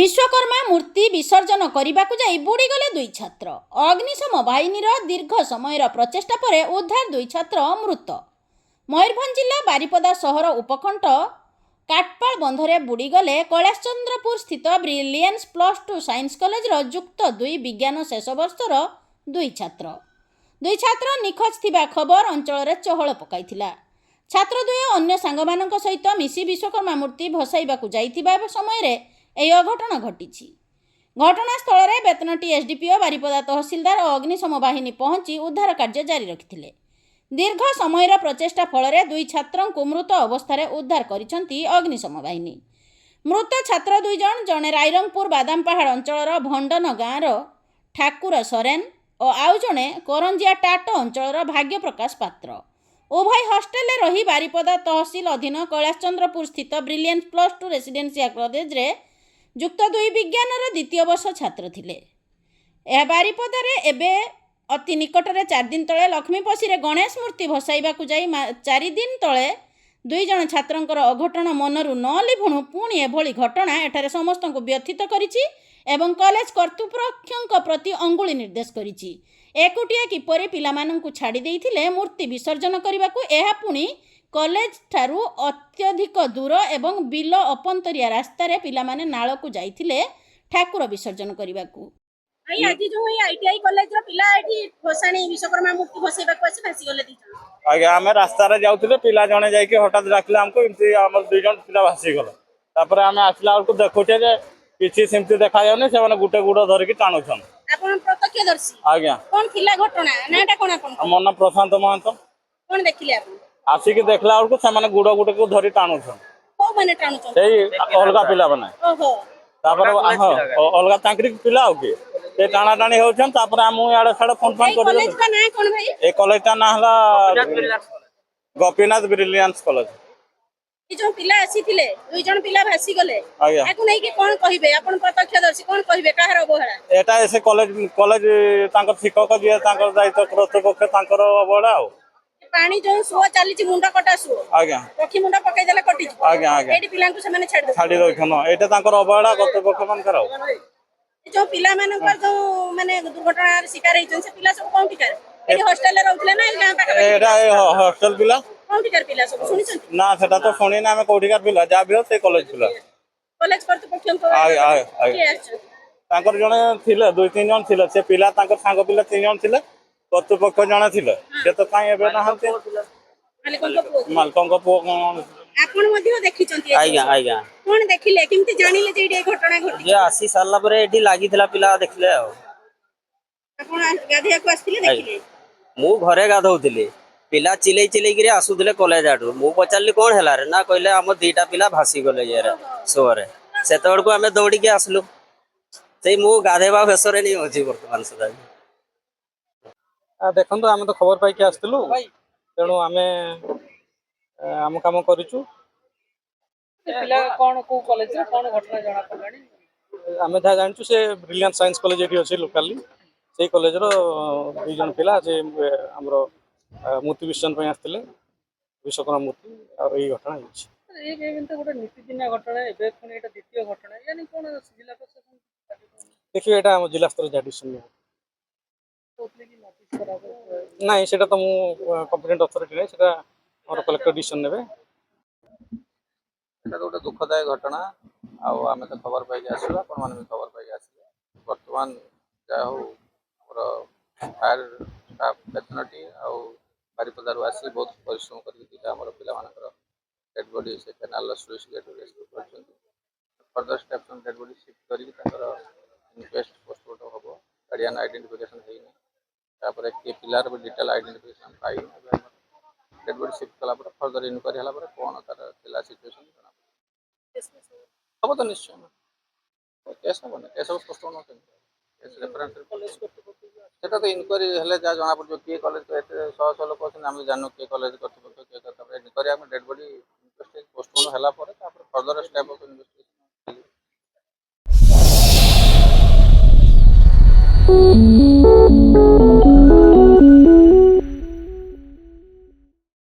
विश्वकर्मा मूर्ति विसर्जन करने को जाई बुड़ीगले दुई छात्र। अग्निशम बाहिनीर दीर्घ समय प्रचेषा पर उद्धार दुई छात्र मृत। मयूरभंज जिला बारिपदा सहर उपकंठ काटपाल बंधरे बुड़ीगले कैलाशचंद्रपुर स्थित ब्रिलियंस +2 साइंस कॉलेज युक्त 2 विज्ञान शेष वर्षर दुई छात्र निखोज थिबा खबर अंचल चहल पकाइथिला। छात्र दुई अन्य सांगमानक सहित मिसी विश्वकर्मा मूर्ति भसाइबाकू जाइथिबा समय यह अघटन घटी। घटनास्थल में बेतनटी एसडीपीओ बारिपदा तहसिलदार और अग्निशम बाहिनी पहुंची उद्धार कार्य जारी रखिथिले। दीर्घ समय प्रचेषा फल दुई छात्र को मृत अवस्था उद्धार करिसेंती अग्निशम बाहिनी। मृत छात्र दुई जने रायरंगपुर बादामपहाड़ अंचल भंडन गाँवर ठाकुर सोरेन और आउ जड़े करंजिया टाट अंचल भाग्य प्रकाश पात्र। उभय हॉस्टेल रही बारिपदा तहसिल अधीन कैलाशचंद्रपुर स्थित ब्रिलियंस +2 रेसिडेंशियल कॉलेज युक्त 2 विज्ञान द्वितीय वर्ष छात्र थिले। यह बारिपदार एबे अति निकटरे 4 दिन तले लक्ष्मीपशी गणेश मूर्ति भसाइबाकू जाई 4 दिन तले 2 जण छात्रंकर अघटन मनरू न लिभुणु पुणी एभली घटना एठारे समस्त व्यथित करिछि एवं कॉलेज कर्तृपक्षों प्रति अंगुली निर्देश करिछि। एकुटिया किपरि पिलामानंकु छाड़ी देइथिले मूर्ति विसर्जन करबाकू एहा पुणी कॉलेज ठारू अत्यधिक दूर एवं बिल अपंतरिया रास्ता रे पिलामाने नाळकू जाइथिले ठाकुर विसर्जन करबाकू। भाई आज जो है आईटीआई कॉलेज रो पिला एठी भसाणी विश्वकर्मा मूर्ति भसेबाकू आसी भासी गले दी जण। आगे आमे रास्ता रे जाउथिले पिला जणे जाई के हठात डाकले हमको इमती हमर 2 जण पिला भासी गलो। तापर आमे आसला को देखुते जे किछि सिमती देखा जाउने से माने गुटे गुडो धरि के टाणु छन। आपण प्रत्यक्षदर्शी आज्ञा कोन थिला घटना नाटा कोन आपण मन प्रशांत महंत कोन देखिले आपण आसी के देखला को से माने गुडो गुटे को धरि टाणु छन। को माने टाणु छन एई अलगा पिला बने। ओहो तापर अलगा चाकरी पिला हो के ते टाणा टाणी होछन। तापर हम याडे साडे फोन कर कॉलेज का नाम कोन भाई ए कॉलेज का नाम हला गोपीनाथ ब्रिलियंस कॉलेज। ई जो पिला आसी थिले 2 जण पिला भासी गले आज्ञा आकु नै के कोन कहिबे आपण प्रत्यक्षदर्शी कोन कहिबे काहर अवहेला एटा ऐसे कॉलेज तांकर शिक्षक जे तांकर दायित्व कर्तृपक्ष तांकर अवहेला हो। पानी जो सुओ चली छि मुंडा कटा सुओ आज्ञा पखी मुंडा पकाई देले कटि छि। आज्ञा आज्ञा एडी पिलांकु से माने छाड़ी रखन एटा तांकर अवहेला कर्तृपक्ष मानकर हो। जो पिला मानकर जो माने दुर्घटना शिकार हिचन से पिला सब कोन टिकार एडी हॉस्टल रे रहउतले ना गां पाका एटा हॉस्टल पिला कोन टिकार पिला सब सुनि छि ना सेटा तो सुनी ना हमें कोठिकार पिला जा भी हो से कॉलेज पिला कॉलेज कर्तृपक्ष को तांकर जने थिले 2-3 जन थिले से पिला तांकर सांग पिला 3 जन थिले कर्तृपक्ष जने थिले से तो काई एबे ना हते मालकन को पो आपण मध्ये देखि चंती आज्ञा आज्ञा कोन देखिले किमती जानिले जे एडी घटना घटी जे आसी साला परे एडी लागिथिला पिला देखले आ आपण गाधिया को आस्थिले देखिले मु घरे गाधौथिले पिला चिलै चिलै गिरे आसुथिले कॉलेज आडू मु पचारली कोन हैला रे ना कहले हम 2टा पिला भासी गले यार सोरे सेतोड़ को हमें दौड़ी के आसलु सेई मु गाधेबा भेसरे नै होची वर्तमान सदा देखो आम तो खबर पाई आसलु तेणु आम आम कम करूँ आम जहाँ जानचु से ब्रिलियंट साइंस कॉलेज ये अच्छे लोकाली से कॉलेज रो 2 जन पिला से आमर मूर्ति विसर्जन आसते विश्वकर्मा मूर्ति और यही घटना देखिए यहाँ आम जिला स्तर डिसीजन ना से तो मुझे कॉम्पिटेंट अथॉरिटी नहीं से और कलेक्टर डिसीजन ने गोटे दुखदायक घटना आम तो खबर पाई आसला आपण मैंने भी खबर पाई आसले बर्तमान जहा हो फायर स्टाफ बेतनटी बारिपदार आसी बहुत परिश्रम कर पिला डेड बॉडी से केनाल स्लुइस गेट रेस्क्यू कर further steps dead body shift कर इनक्वेस्ट पोस्टमार्टम हम गार्डियन आइडेंटिफिकेशन होपर किए पिलार भी डिटेल आइडेंटिफिकेशन पाई डेड बॉडी शिफ्ट कला फर्दर इनक्वारी है कौन तार सिचुएशन हम तो निश्चय केस हम केस पोस्टपोन सेटा तो इनक्वारी हेले जा जना पड़ किए कॉलेज को एते 100 लोक अछन हम जानू किए कॉलेज कर्तृपक्ष किए तापर इनक्वारी हम डेड बॉडी इन्वेस्टिगेशन पोस्टपोन हला पर तापर फर्दर स्टेप ऑफ इन्वेस्टिगेशन